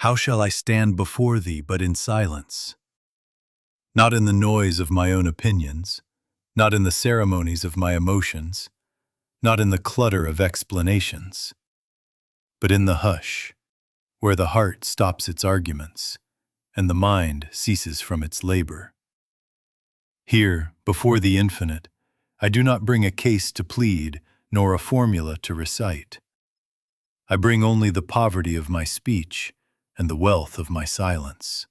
How shall I stand before thee but in silence? Not in the noise of my own opinions, not in the ceremonies of my emotions, not in the clutter of explanations, but in the hush, where the heart stops its arguments and the mind ceases from its labor. Here, before the infinite, I do not bring a case to plead, nor a formula to recite. I bring only the poverty of my speech and the wealth of my silence.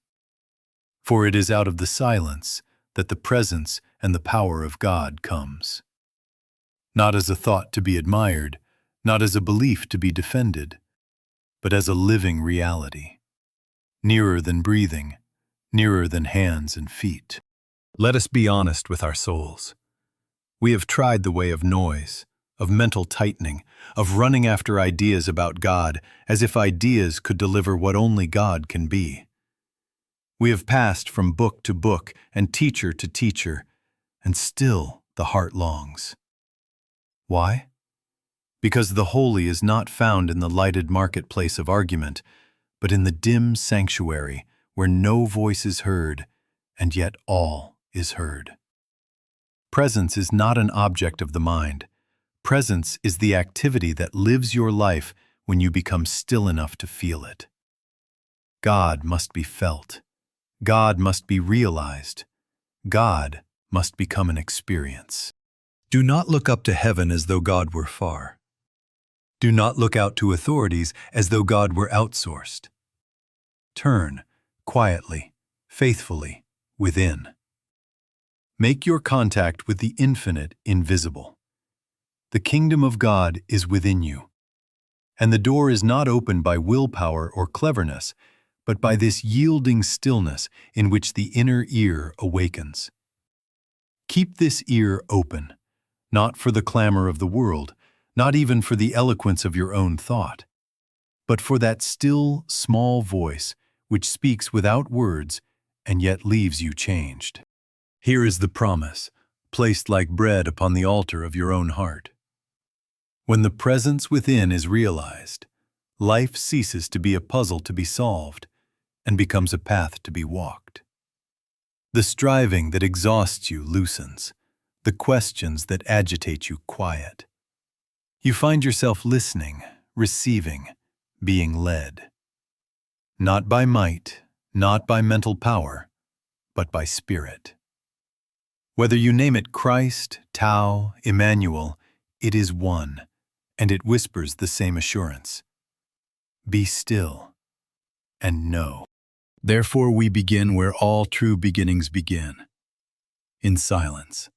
For it is out of the silence that the presence and the power of God comes. Not as a thought to be admired, not as a belief to be defended, but as a living reality, nearer than breathing, nearer than hands and feet. Let us be honest with our souls. We have tried the way of noise, of mental tightening, of running after ideas about God as if ideas could deliver what only God can be. We have passed from book to book and teacher to teacher, and still the heart longs. Why? Because the holy is not found in the lighted marketplace of argument, but in the dim sanctuary where no voice is heard, and yet all is heard. Presence is not an object of the mind. Presence is the activity that lives your life when you become still enough to feel it. God must be felt. God must be realized. God must become an experience. Do not look up to heaven as though God were far. Do not look out to authorities as though God were outsourced. Turn, quietly, faithfully, within. Make your contact with the infinite invisible. The kingdom of God is within you, and the door is not opened by willpower or cleverness, but by this yielding stillness in which the inner ear awakens. Keep this ear open, not for the clamor of the world, not even for the eloquence of your own thought, but for that still, small voice which speaks without words and yet leaves you changed. Here is the promise, placed like bread upon the altar of your own heart. When the presence within is realized, life ceases to be a puzzle to be solved and becomes a path to be walked. The striving that exhausts you loosens, the questions that agitate you quiet. You find yourself listening, receiving, being led. Not by might, not by mental power, but by spirit. Whether you name it Christ, Tao, Emmanuel, it is one, and it whispers the same assurance. Be still and know. Therefore we begin where all true beginnings begin, in silence.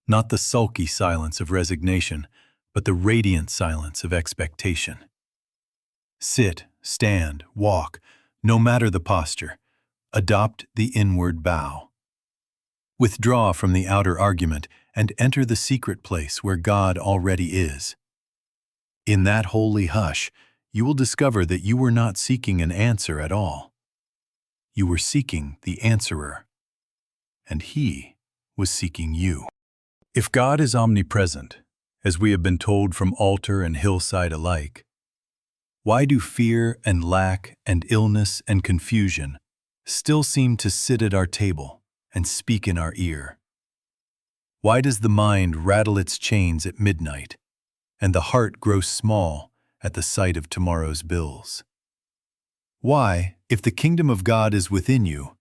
Not the sulky silence of resignation, but the radiant silence of expectation. Sit, stand, walk, no matter the posture. Adopt the inward bow. Withdraw from the outer argument and enter the secret place where God already is. In that holy hush, you will discover that you were not seeking an answer at all. You were seeking the answerer, and He was seeking you. If God is omnipresent, as we have been told from altar and hillside alike, why do fear and lack and illness and confusion still seem to sit at our table and speak in our ear? Why does the mind rattle its chains at midnight, and the heart grow small at the sight of tomorrow's bills? Why, if the kingdom of God is within you,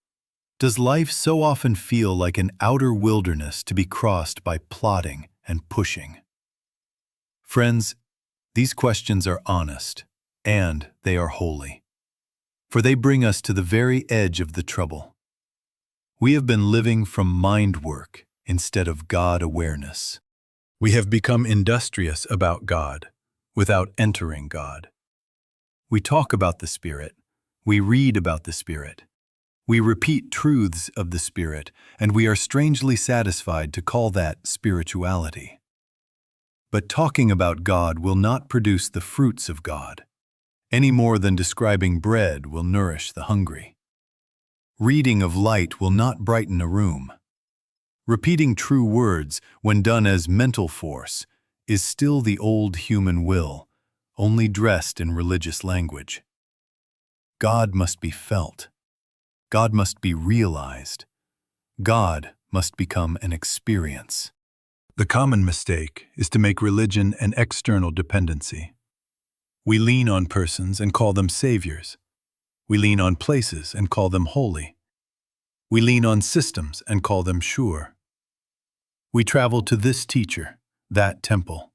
does life so often feel like an outer wilderness to be crossed by plodding and pushing? Friends, these questions are honest, and they are holy, for they bring us to the very edge of the trouble. We have been living from mind work instead of God awareness. We have become industrious about God without entering God. We talk about the Spirit, we read about the Spirit, we repeat truths of the Spirit, and we are strangely satisfied to call that spirituality. But talking about God will not produce the fruits of God, any more than describing bread will nourish the hungry. Reading of light will not brighten a room. Repeating true words, when done as mental force, is still the old human will, only dressed in religious language. God must be felt. God must be realized. God must become an experience. The common mistake is to make religion an external dependency. We lean on persons and call them saviors. We lean on places and call them holy. We lean on systems and call them sure. We travel to this teacher, that temple,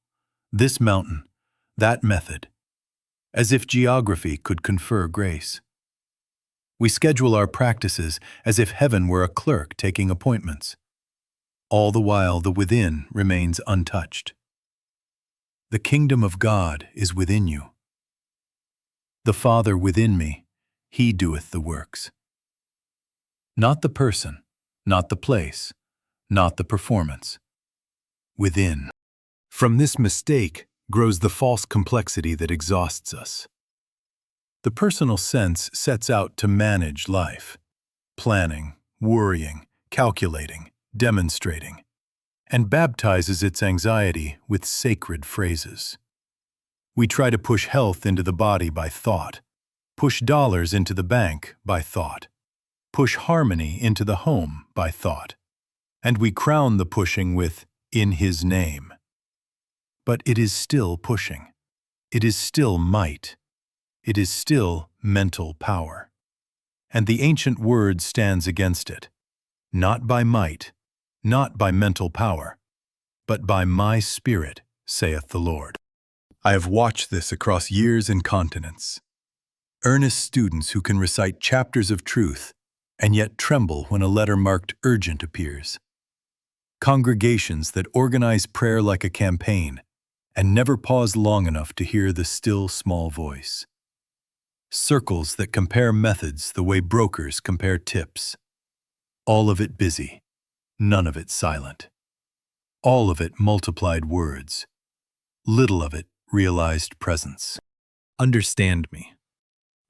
this mountain, that method, as if geography could confer grace. We schedule our practices as if heaven were a clerk taking appointments. All the while the within remains untouched. The kingdom of God is within you. The Father within me, He doeth the works. Not the person, not the place, not the performance. Within. From this mistake grows the false complexity that exhausts us. The personal sense sets out to manage life, planning, worrying, calculating, demonstrating, and baptizes its anxiety with sacred phrases. We try to push health into the body by thought, push dollars into the bank by thought, push harmony into the home by thought, and we crown the pushing with "in His name." But it is still pushing. It is still might. It is still mental power. And the ancient word stands against it. Not by might, not by mental power, but by my spirit, saith the Lord. I have watched this across years and continents. Earnest students who can recite chapters of truth and yet tremble when a letter marked urgent appears. Congregations that organize prayer like a campaign and never pause long enough to hear the still small voice. Circles that compare methods the way brokers compare tips. All of it busy, none of it silent. All of it multiplied words, little of it realized presence. Understand me.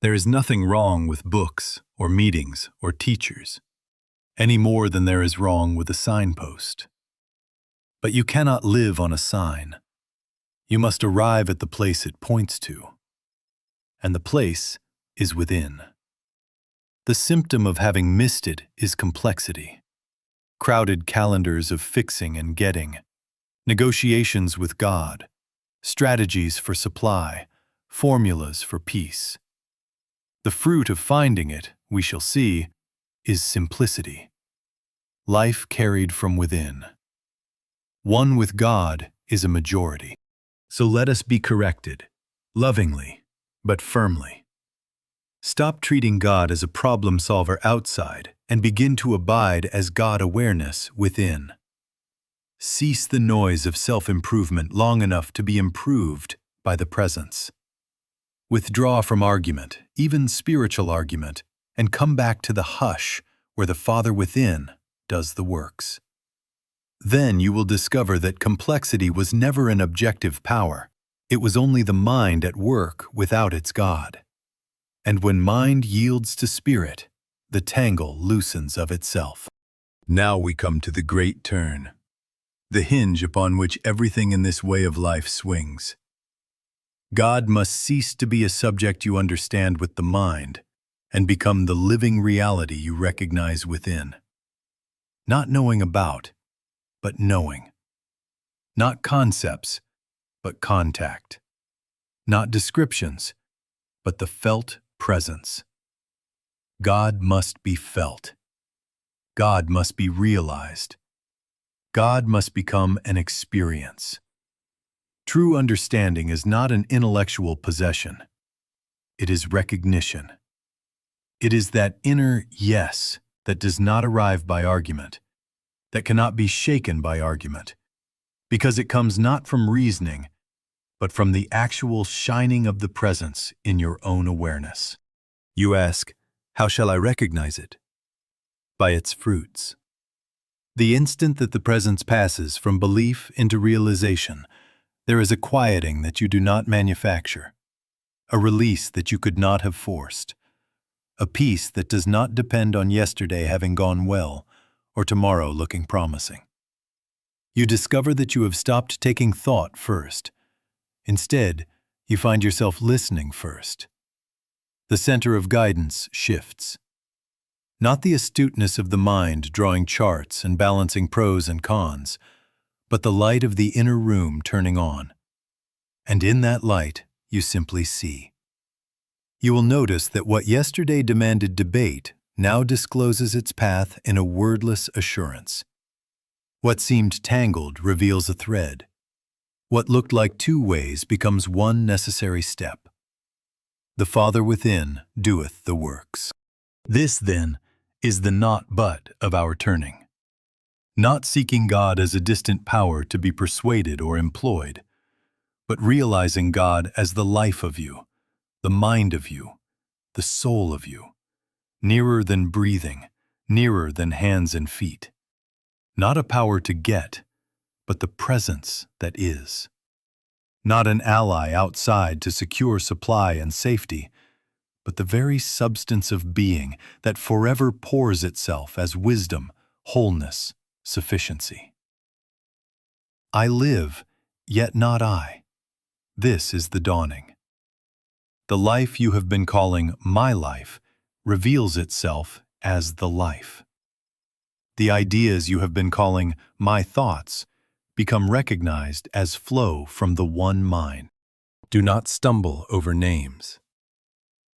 There is nothing wrong with books or meetings or teachers, any more than there is wrong with a signpost. But you cannot live on a sign. You must arrive at the place it points to. And the place is within. The symptom of having missed it is complexity. Crowded calendars of fixing and getting, negotiations with God, strategies for supply, formulas for peace. The fruit of finding it, we shall see, is simplicity. Life carried from within. One with God is a majority. So let us be corrected, lovingly, but firmly. Stop treating God as a problem solver outside and begin to abide as God-awareness within. Cease the noise of self-improvement long enough to be improved by the presence. Withdraw from argument, even spiritual argument, and come back to the hush where the Father within does the works. Then you will discover that complexity was never an objective power. It was only the mind at work without its God. And when mind yields to spirit, the tangle loosens of itself. Now we come to the great turn, the hinge upon which everything in this way of life swings. God must cease to be a subject you understand with the mind and become the living reality you recognize within. Not knowing about, but knowing. Not concepts, but contact. Not descriptions, but the felt presence. God must be felt. God must be realized. God must become an experience. True understanding is not an intellectual possession. It is recognition. It is that inner yes that does not arrive by argument, that cannot be shaken by argument, because it comes not from reasoning, but from the actual shining of the presence in your own awareness. You ask, how shall I recognize it? By its fruits. The instant that the presence passes from belief into realization, there is a quieting that you do not manufacture, a release that you could not have forced, a peace that does not depend on yesterday having gone well or tomorrow looking promising. You discover that you have stopped taking thought first. Instead, you find yourself listening first. The center of guidance shifts. Not the astuteness of the mind drawing charts and balancing pros and cons, but the light of the inner room turning on. And in that light, you simply see. You will notice that what yesterday demanded debate now discloses its path in a wordless assurance. What seemed tangled reveals a thread. What looked like two ways becomes one necessary step. The Father within doeth the works. This, then, is the not but of our turning. Not seeking God as a distant power to be persuaded or employed, but realizing God as the life of you, the mind of you, the soul of you, nearer than breathing, nearer than hands and feet. Not a power to get, but the presence that is. Not an ally outside to secure supply and safety, but the very substance of being that forever pours itself as wisdom, wholeness, sufficiency. I live, yet not I. This is the dawning. The life you have been calling my life reveals itself as the life. The ideas you have been calling my thoughts become recognized as flow from the one mind. Do not stumble over names.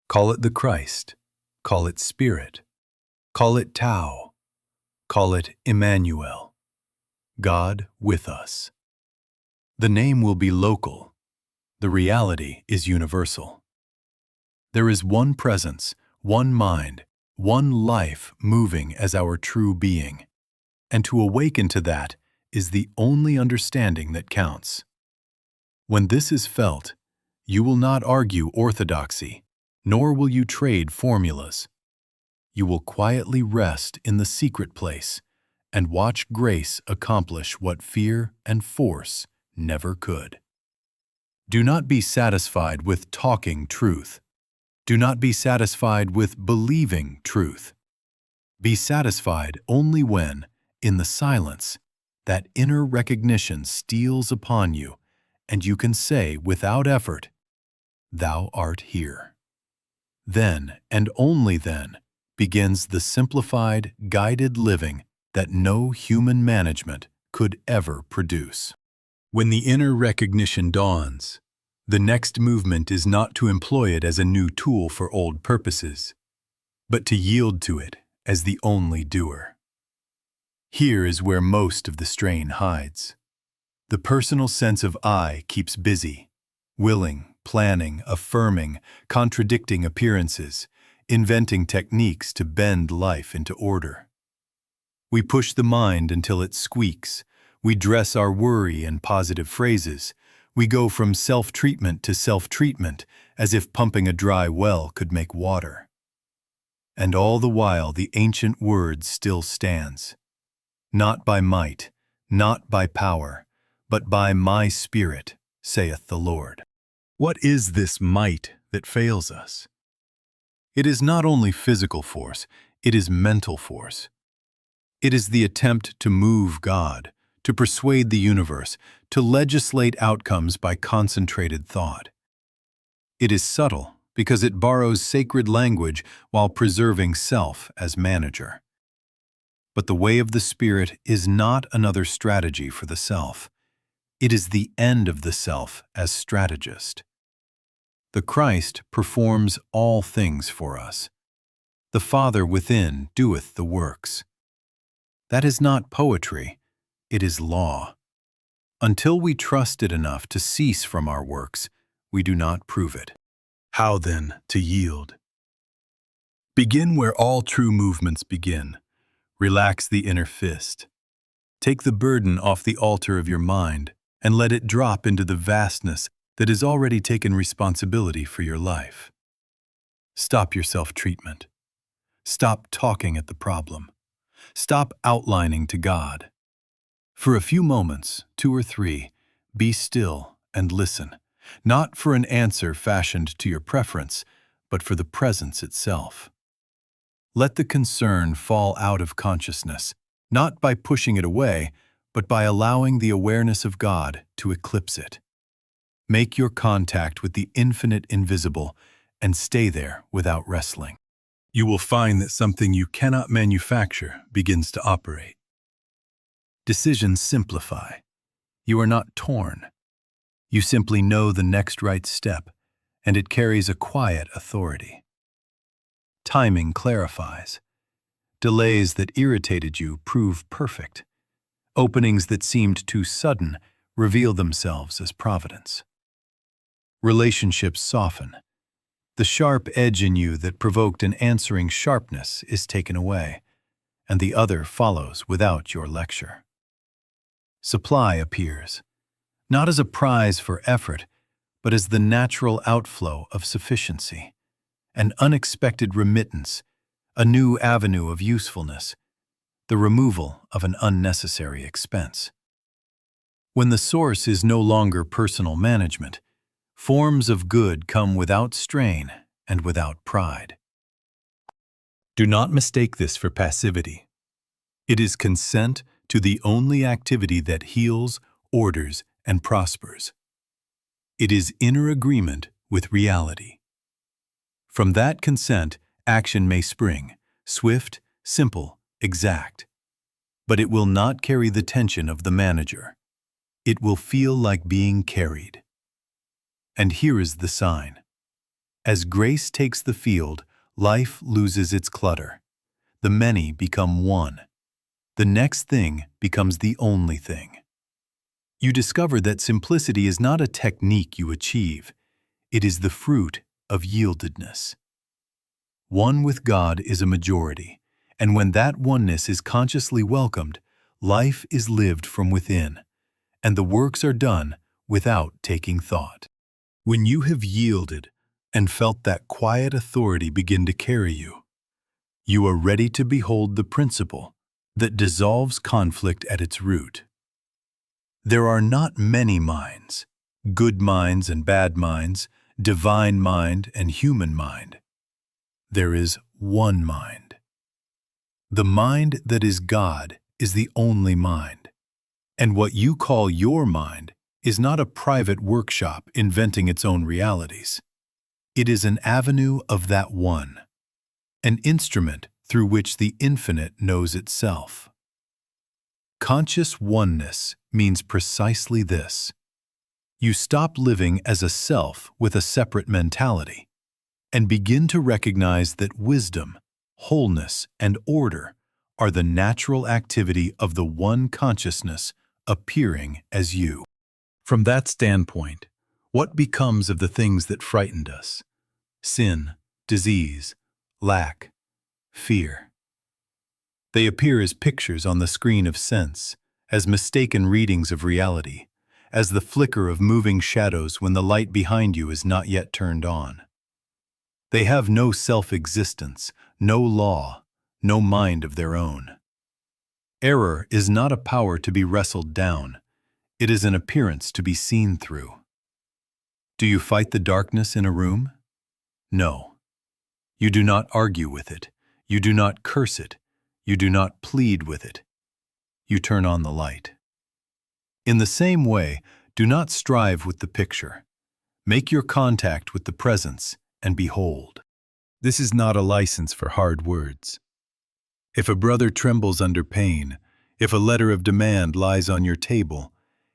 Call it the Christ, call it Spirit, call it Tao, call it Emmanuel, God with us. The name will be local, the reality is universal. There is one presence, one mind, one life moving as our true being, and to awaken to that is the only understanding that counts. When this is felt, you will not argue orthodoxy, nor will you trade formulas. You will quietly rest in the secret place and watch grace accomplish what fear and force never could. Do not be satisfied with talking truth. Do not be satisfied with believing truth. Be satisfied only when, in the silence, that inner recognition steals upon you, and you can say without effort, "Thou art here." Then, and only then, begins the simplified, guided living that no human management could ever produce. When the inner recognition dawns, the next movement is not to employ it as a new tool for old purposes, but to yield to it as the only doer. Here is where most of the strain hides. The personal sense of I keeps busy, willing, planning, affirming, contradicting appearances, inventing techniques to bend life into order. We push the mind until it squeaks. We dress our worry in positive phrases. We go from self-treatment to self-treatment as if pumping a dry well could make water. And all the while the ancient word still stands. Not by might, not by power, but by my Spirit, saith the Lord. What is this might that fails us? It is not only physical force, it is mental force. It is the attempt to move God, to persuade the universe, to legislate outcomes by concentrated thought. It is subtle because it borrows sacred language while preserving self as manager. But the way of the Spirit is not another strategy for the self. It is the end of the self as strategist. The Christ performs all things for us. The Father within doeth the works. That is not poetry, it is law. Until we trust it enough to cease from our works, we do not prove it. How then to yield? Begin where all true movements begin. Relax the inner fist. Take the burden off the altar of your mind and let it drop into the vastness that has already taken responsibility for your life. Stop your self-treatment. Stop talking at the problem. Stop outlining to God. For a few moments, 2 or 3, be still and listen, not for an answer fashioned to your preference, but for the presence itself. Let the concern fall out of consciousness, not by pushing it away, but by allowing the awareness of God to eclipse it. Make your contact with the infinite invisible and stay there without wrestling. You will find that something you cannot manufacture begins to operate. Decisions simplify. You are not torn. You simply know the next right step, and it carries a quiet authority. Timing clarifies. Delays that irritated you prove perfect. Openings that seemed too sudden reveal themselves as providence. Relationships soften. The sharp edge in you that provoked an answering sharpness is taken away, and the other follows without your lecture. Supply appears, not as a prize for effort, but as the natural outflow of sufficiency, an unexpected remittance, a new avenue of usefulness, the removal of an unnecessary expense. When the source is no longer personal management, forms of good come without strain and without pride. Do not mistake this for passivity. It is consent to the only activity that heals, orders, and prospers. It is inner agreement with reality. From that consent, action may spring, swift, simple, exact. But it will not carry the tension of the manager. It will feel like being carried. And here is the sign. As grace takes the field, life loses its clutter. The many become one. The next thing becomes the only thing. You discover that simplicity is not a technique you achieve. It is the fruit of yieldedness. One with God is a majority, and when that oneness is consciously welcomed, life is lived from within, and the works are done without taking thought. When you have yielded and felt that quiet authority begin to carry you, you are ready to behold the principle that dissolves conflict at its root. There are not many minds, good minds and bad minds, divine mind and human mind. There is one mind. The mind that is God is the only mind, and what you call your mind is not a private workshop inventing its own realities. It is an avenue of that one, an instrument through which the infinite knows itself. Conscious oneness means precisely this. You stop living as a self with a separate mentality and begin to recognize that wisdom, wholeness, and order are the natural activity of the one consciousness appearing as you. From that standpoint, what becomes of the things that frightened us? Sin, disease, lack, fear. They appear as pictures on the screen of sense, as mistaken readings of reality, as the flicker of moving shadows when the light behind you is not yet turned on. They have no self-existence, no law, no mind of their own. Error is not a power to be wrestled down. It is an appearance to be seen through. Do you fight the darkness in a room? No. You do not argue with it. You do not curse it. You do not plead with it. You turn on the light. In the same way, do not strive with the picture. Make your contact with the presence and behold. This is not a license for hard words. If a brother trembles under pain, if a letter of demand lies on your table,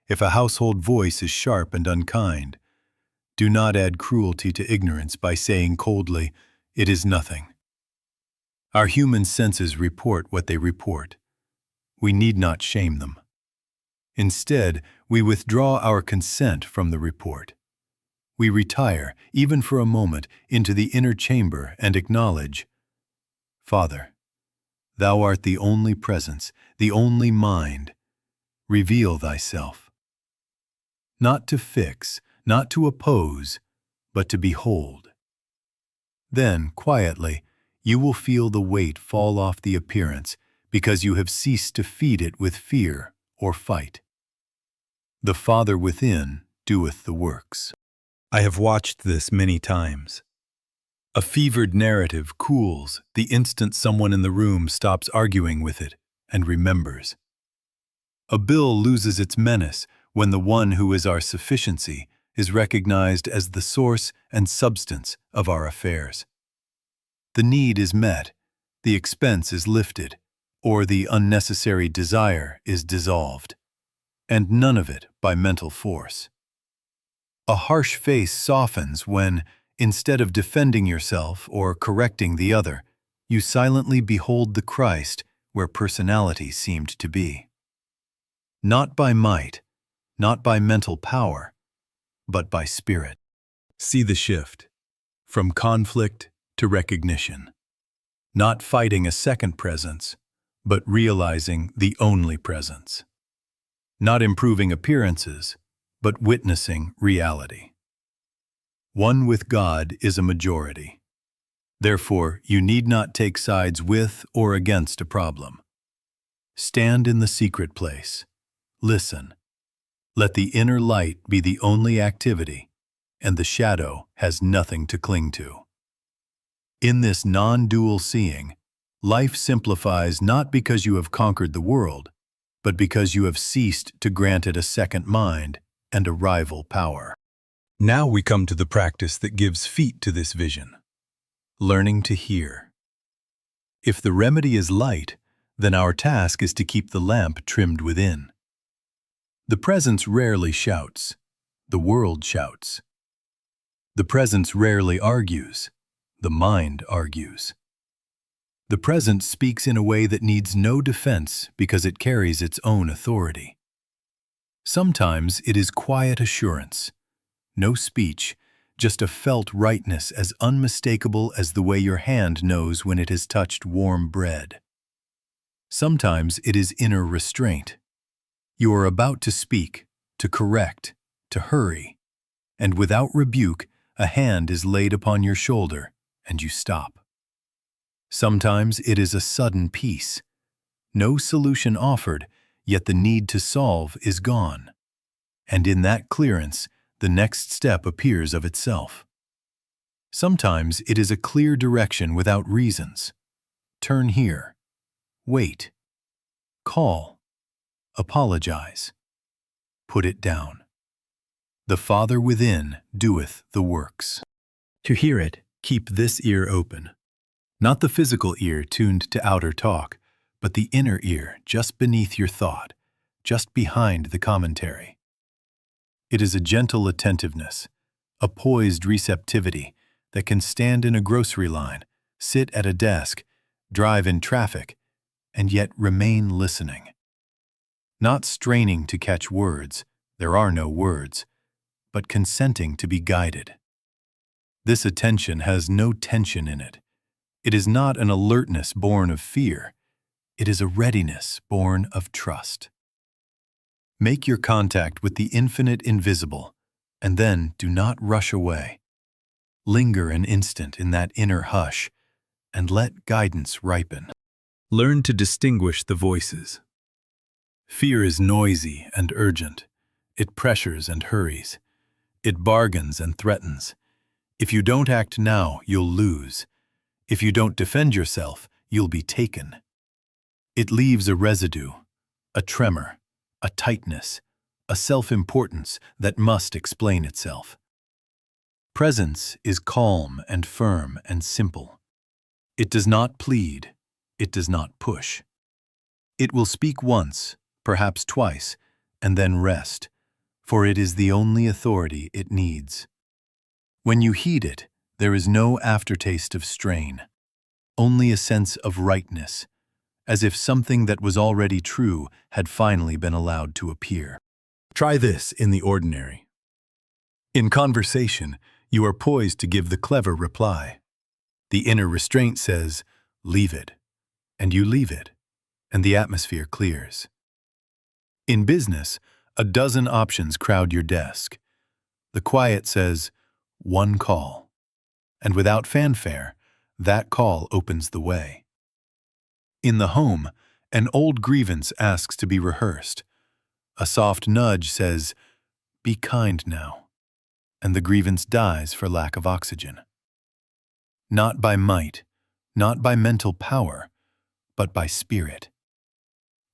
if a household voice is sharp and unkind, do not add cruelty to ignorance by saying coldly, "It is nothing." Our human senses report what they report. We need not shame them. Instead, we withdraw our consent from the report. We retire, even for a moment, into the inner chamber and acknowledge, "Father, Thou art the only presence, the only mind. Reveal Thyself." Not to fix, not to oppose, but to behold. Then, quietly, you will feel the weight fall off the appearance because you have ceased to feed it with fear or fight. The Father within doeth the works. I have watched this many times. A fevered narrative cools the instant someone in the room stops arguing with it and remembers. A bill loses its menace when the one who is our sufficiency is recognized as the source and substance of our affairs. The need is met, the expense is lifted, or the unnecessary desire is dissolved, and none of it by mental force. A harsh face softens when, instead of defending yourself or correcting the other, you silently behold the Christ where personality seemed to be. Not by might, not by mental power, but by spirit. See the shift, from conflict to recognition. Not fighting a second presence, but realizing the only presence. Not improving appearances, but witnessing reality. One with God is a majority. Therefore, you need not take sides with or against a problem. Stand in the secret place. Listen. Let the inner light be the only activity, and the shadow has nothing to cling to. In this non-dual seeing, life simplifies not because you have conquered the world, but because you have ceased to grant it a second mind and a rival power. Now we come to the practice that gives feet to this vision, learning to hear. If the remedy is light, then our task is to keep the lamp trimmed within. The presence rarely shouts, the world shouts. The presence rarely argues, the mind argues. The presence speaks in a way that needs no defense because it carries its own authority. Sometimes it is quiet assurance, no speech, just a felt rightness as unmistakable as the way your hand knows when it has touched warm bread. Sometimes it is inner restraint. You are about to speak, to correct, to hurry, and without rebuke, a hand is laid upon your shoulder, and you stop. Sometimes it is a sudden peace. No solution offered, yet the need to solve is gone. And in that clearance, the next step appears of itself. Sometimes it is a clear direction without reasons. Turn here. Wait. Call. Apologize. Put it down. The Father within doeth the works. To hear it, keep this ear open. Not the physical ear tuned to outer talk, but the inner ear just beneath your thought, just behind the commentary. It is a gentle attentiveness, a poised receptivity that can stand in a grocery line, sit at a desk, drive in traffic, and yet remain listening. Not straining to catch words, there are no words, but consenting to be guided. This attention has no tension in it. It is not an alertness born of fear. It is a readiness born of trust. Make your contact with the infinite invisible, and then do not rush away. Linger an instant in that inner hush, and let guidance ripen. Learn to distinguish the voices. Fear is noisy and urgent. It pressures and hurries. It bargains and threatens. If you don't act now, you'll lose. If you don't defend yourself, you'll be taken. It leaves a residue, a tremor, a tightness, a self-importance that must explain itself. Presence is calm and firm and simple. It does not plead. It does not push. It will speak once, perhaps twice, and then rest, for it is the only authority it needs. When you heed it, there is no aftertaste of strain, only a sense of rightness, as if something that was already true had finally been allowed to appear. Try this in the ordinary. In conversation, you are poised to give the clever reply. The inner restraint says, "Leave it," and you leave it, and the atmosphere clears. In business, a dozen options crowd your desk. The quiet says, "One call," and without fanfare, that call opens the way. In the home, an old grievance asks to be rehearsed. A soft nudge says, "Be kind now," and the grievance dies for lack of oxygen. Not by might, not by mental power, but by spirit.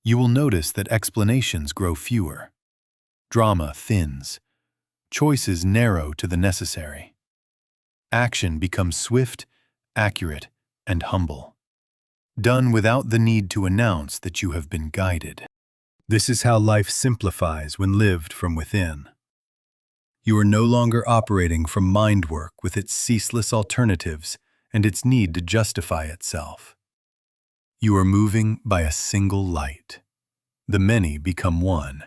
You will notice that explanations grow fewer. Drama thins. choices narrow to the necessary. Action becomes swift, accurate, and humble, done without the need to announce that you have been guided. This is how life simplifies when lived from within. You are no longer operating from mind work with its ceaseless alternatives and its need to justify itself. You are moving by a single light. The many become one.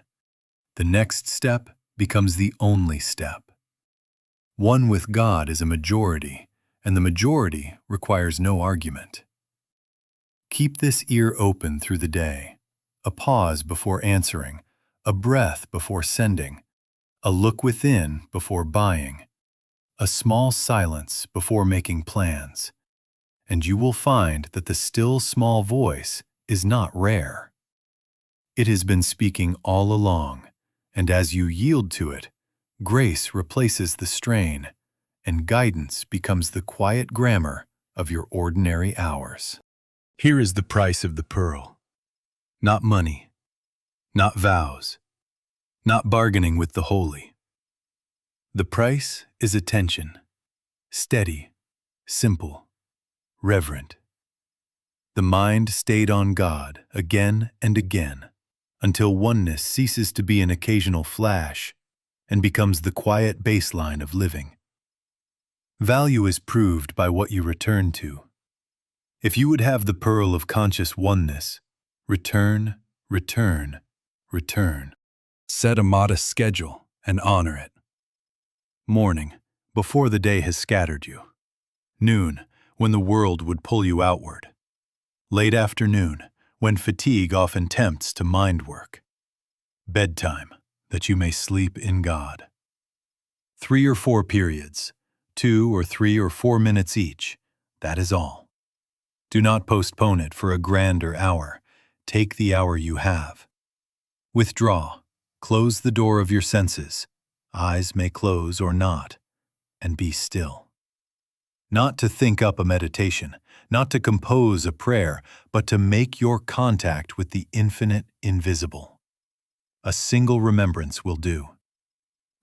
The next step becomes the only step. One with God is a majority, and the majority requires no argument. Keep this ear open through the day, a pause before answering, a breath before sending, a look within before buying, a small silence before making plans, and you will find that the still small voice is not rare. It has been speaking all along, and as you yield to it, grace replaces the strain, and guidance becomes the quiet grammar of your ordinary hours. Here is the price of the pearl. Not money, not vows, not bargaining with the holy. The price is attention, steady, simple, reverent. The mind stayed on God again and again, until oneness ceases to be an occasional flash and becomes the quiet baseline of living. Value is proved by what you return to. If you would have the pearl of conscious oneness, return, return, return. Set a modest schedule and honor it. Morning, before the day has scattered you. Noon, when the world would pull you outward. Late afternoon, when fatigue often tempts to mind work. Bedtime, that you may sleep in God. 3 or 4 periods, 2 or 3 or 4 minutes each, that is all. Do not postpone it for a grander hour. Take the hour you have. Withdraw. Close the door of your senses. Eyes may close or not, and be still. Not to think up a meditation, not to compose a prayer, but to make your contact with the infinite invisible. A single remembrance will do.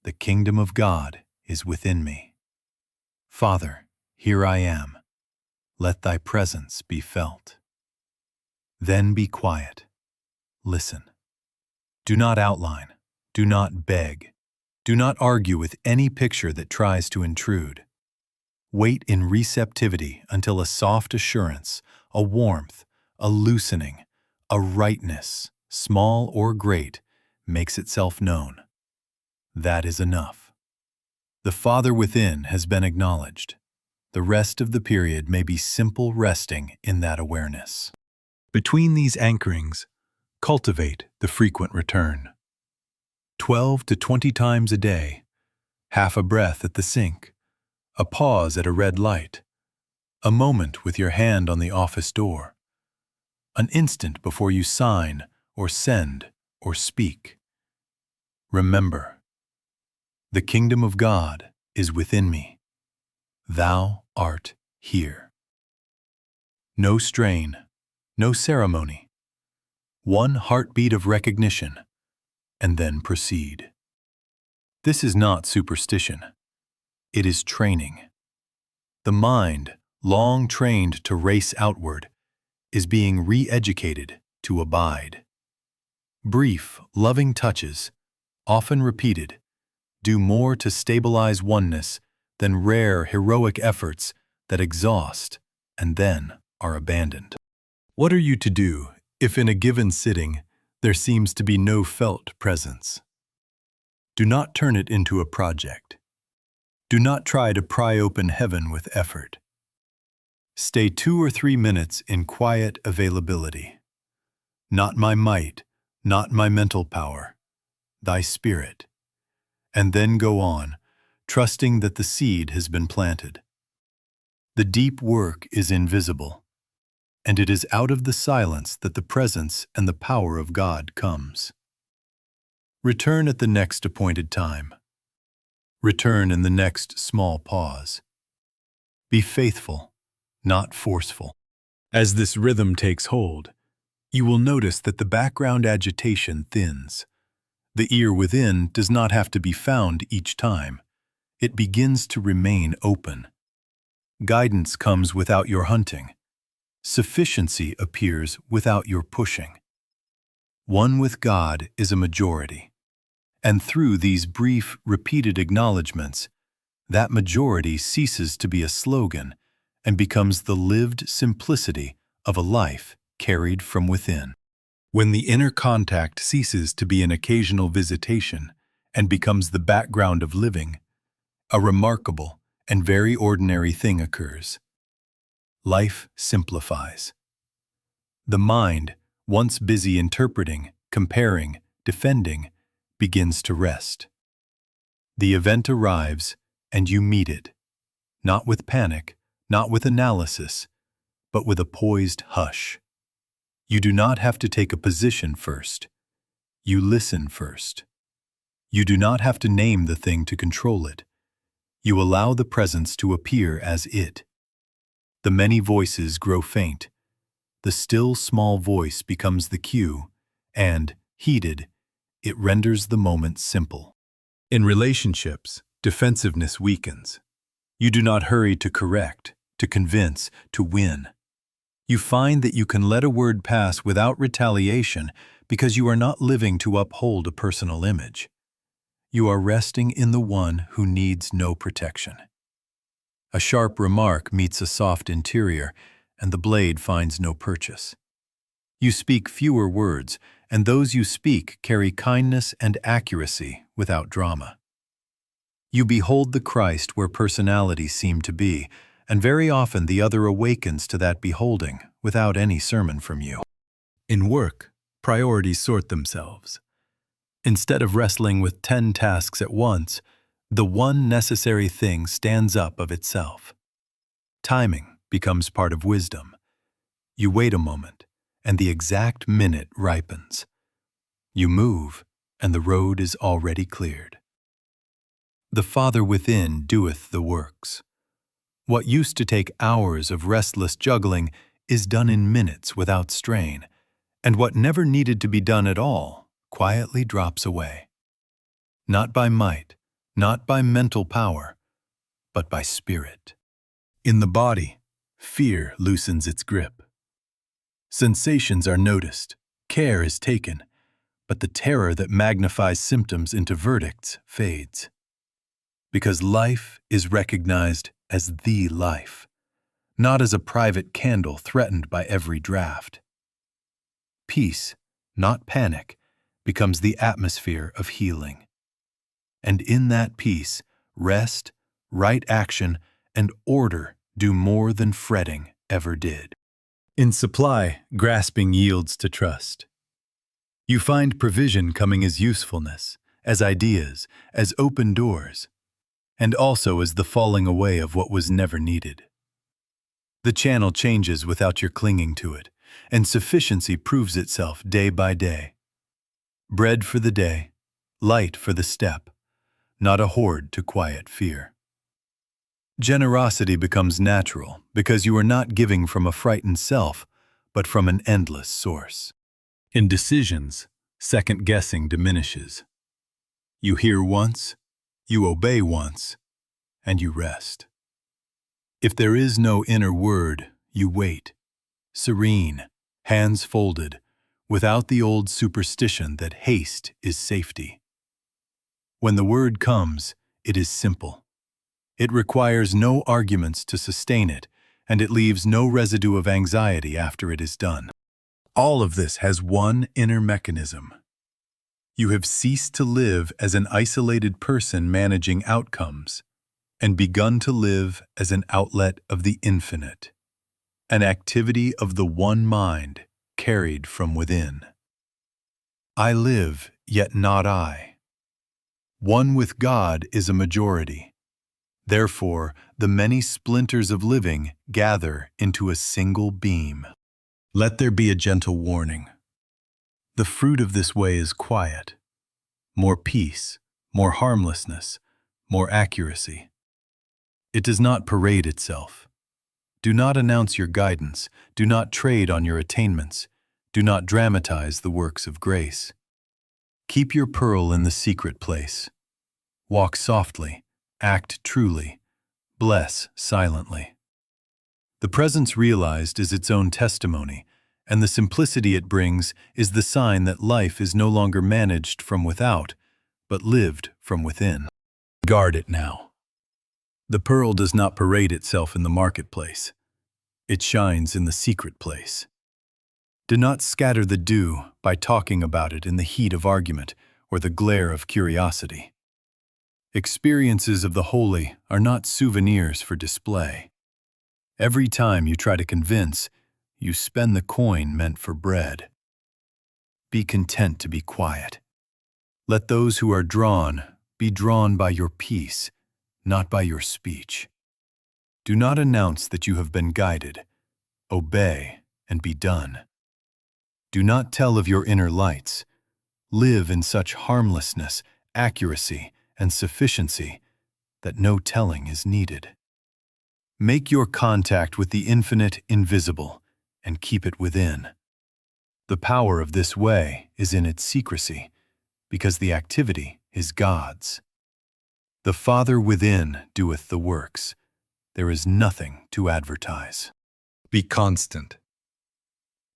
The kingdom of God is within me. Father, here I am. Let thy presence be felt. Then be quiet. Listen. Do not outline. Do not beg. Do not argue with any picture that tries to intrude. Wait in receptivity until a soft assurance, a warmth, a loosening, a rightness, small or great, makes itself known. That is enough. The Father within has been acknowledged. The rest of the period may be simple resting in that awareness. Between these anchorings, cultivate the frequent return. 12 to 20 times a day, half a breath at the sink, a pause at a red light, a moment with your hand on the office door, an instant before you sign or send or speak. Remember, the kingdom of God is within me. Thou art here. No strain, no ceremony. One heartbeat of recognition, and then proceed. This is not superstition. It is training. The mind, long trained to race outward, is being re-educated to abide. Brief, loving touches, often repeated, do more to stabilize oneness than rare, heroic efforts that exhaust and then are abandoned. What are you to do if in a given sitting there seems to be no felt presence? Do not turn it into a project. Do not try to pry open heaven with effort. Stay 2 or 3 minutes in quiet availability. Not my might, not my mental power, thy spirit. And then go on, trusting that the seed has been planted. The deep work is invisible, and it is out of the silence that the presence and the power of God comes. Return at the next appointed time. Return in the next small pause. Be faithful, not forceful. As this rhythm takes hold, you will notice that the background agitation thins. The ear within does not have to be found each time. It begins to remain open. Guidance comes without your hunting. Sufficiency appears without your pushing. One with God is a majority. And through these brief, repeated acknowledgments, that majority ceases to be a slogan and becomes the lived simplicity of a life carried from within. When the inner contact ceases to be an occasional visitation and becomes the background of living, a remarkable and very ordinary thing occurs. Life simplifies. The mind, once busy interpreting, comparing, defending, begins to rest. The event arrives, and you meet it, not with panic, not with analysis, but with a poised hush. You do not have to take a position first. You listen first. You do not have to name the thing to control it. You allow the presence to appear as it. The many voices grow faint. The still small voice becomes the cue, and, heeded, it renders the moment simple. In relationships, defensiveness weakens. You do not hurry to correct, to convince, to win. You find that you can let a word pass without retaliation because you are not living to uphold a personal image. You are resting in the one who needs no protection. A sharp remark meets a soft interior, and the blade finds no purchase. You speak fewer words, and those you speak carry kindness and accuracy without drama. You behold the Christ where personalities seem to be, and very often the other awakens to that beholding without any sermon from you. In work, priorities sort themselves. Instead of wrestling with 10 tasks at once, the one necessary thing stands up of itself. Timing becomes part of wisdom. You wait a moment, and the exact minute ripens. You move, and the road is already cleared. The Father within doeth the works. What used to take hours of restless juggling is done in minutes without strain, and what never needed to be done at all quietly drops away. Not by might, not by mental power, but by spirit. In the body, fear loosens its grip. Sensations are noticed, care is taken, but the terror that magnifies symptoms into verdicts fades. Because life is recognized as the life, not as a private candle threatened by every draft. Peace, not panic, becomes the atmosphere of healing. And in that peace, rest, right action, and order do more than fretting ever did. In supply, grasping yields to trust. You find provision coming as usefulness, as ideas, as open doors, and also as the falling away of what was never needed. The channel changes without your clinging to it, and sufficiency proves itself day by day. Bread for the day, light for the step, not a hoard to quiet fear. Generosity becomes natural because you are not giving from a frightened self, but from an endless source. In decisions, second-guessing diminishes. You hear once, you obey once, and you rest. If there is no inner word, you wait, serene, hands folded, without the old superstition that haste is safety. When the word comes, it is simple. It requires no arguments to sustain it, and it leaves no residue of anxiety after it is done. All of this has one inner mechanism. You have ceased to live as an isolated person managing outcomes, and begun to live as an outlet of the infinite, an activity of the one mind carried from within. I live, yet not I. One with God is a majority. Therefore, the many splinters of living gather into a single beam. Let there be a gentle warning. The fruit of this way is quiet, more peace, more harmlessness, more accuracy. It does not parade itself. Do not announce your guidance. Do not trade on your attainments. Do not dramatize the works of grace. Keep your pearl in the secret place. Walk softly, act truly, bless silently. The presence realized is its own testimony, and the simplicity it brings is the sign that life is no longer managed from without, but lived from within. Guard it now. The pearl does not parade itself in the marketplace. It shines in the secret place. Do not scatter the dew by talking about it in the heat of argument or the glare of curiosity. Experiences of the holy are not souvenirs for display. Every time you try to convince, you spend the coin meant for bread. Be content to be quiet. Let those who are drawn be drawn by your peace, not by your speech. Do not announce that you have been guided. Obey and be done. Do not tell of your inner lights. Live in such harmlessness, accuracy, and sufficiency that no telling is needed. Make your contact with the infinite invisible and keep it within. The power of this way is in its secrecy, because the activity is God's. The Father within doeth the works. There is nothing to advertise. Be constant.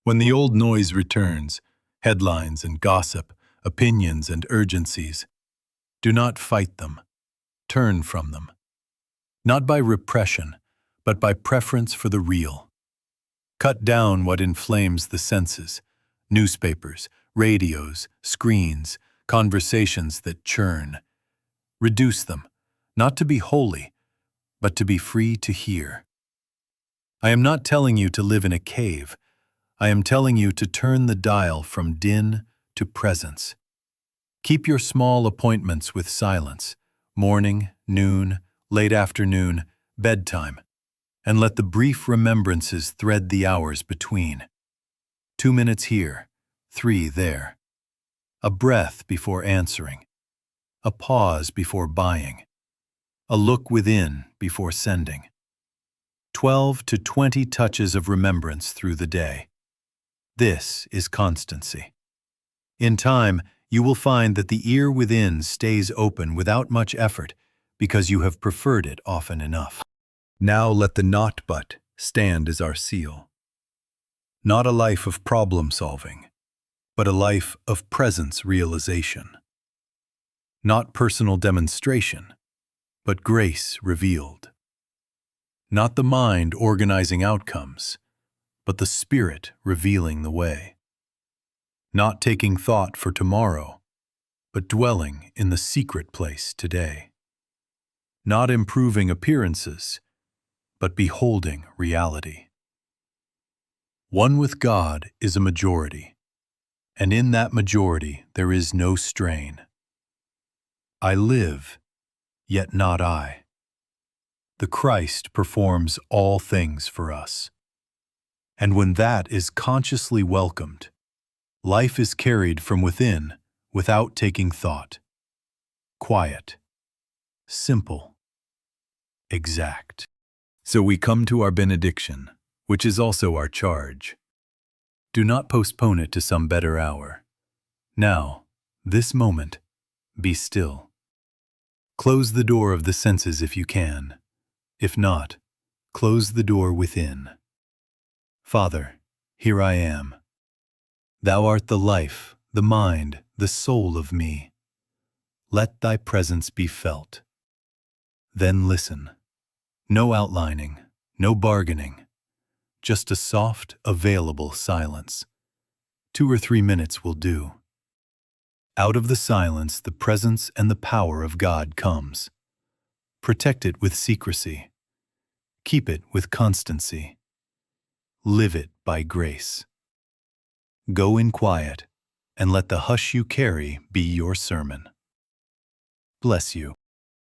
When the old noise returns, headlines and gossip, opinions and urgencies, do not fight them. Turn from them. Not by repression, but by preference for the real. Cut down what inflames the senses: newspapers, radios, screens, conversations that churn. Reduce them, not to be holy, but to be free to hear. I am not telling you to live in a cave. I am telling you to turn the dial from din to presence. Keep your small appointments with silence, morning, noon, late afternoon, bedtime, and let the brief remembrances thread the hours between. 2 minutes here, 3 there. A breath before answering. A pause before buying. A look within before sending. 12 to 20 touches of remembrance through the day. This is constancy. In time, you will find that the ear within stays open without much effort because you have preferred it often enough. Now let the not but stand as our seal. Not a life of problem solving, but a life of presence realization. Not personal demonstration, but grace revealed. Not the mind organizing outcomes, but the Spirit revealing the way. Not taking thought for tomorrow, but dwelling in the secret place today. Not improving appearances, but beholding reality. One with God is a majority, and in that majority there is no strain. I live, yet not I. The Christ performs all things for us. And when that is consciously welcomed, life is carried from within without taking thought. Quiet, simple, exact. So we come to our benediction, which is also our charge. Do not postpone it to some better hour. Now, this moment, be still. Close the door of the senses if you can. If not, close the door within. Father, here I am. Thou art the life, the mind, the soul of me. Let thy presence be felt. Then listen. No outlining, no bargaining. Just a soft, available silence. 2 or 3 minutes will do. Out of the silence, the presence and the power of God comes. Protect it with secrecy. Keep it with constancy. Live it by grace. Go in quiet, and let the hush you carry be your sermon. Bless you.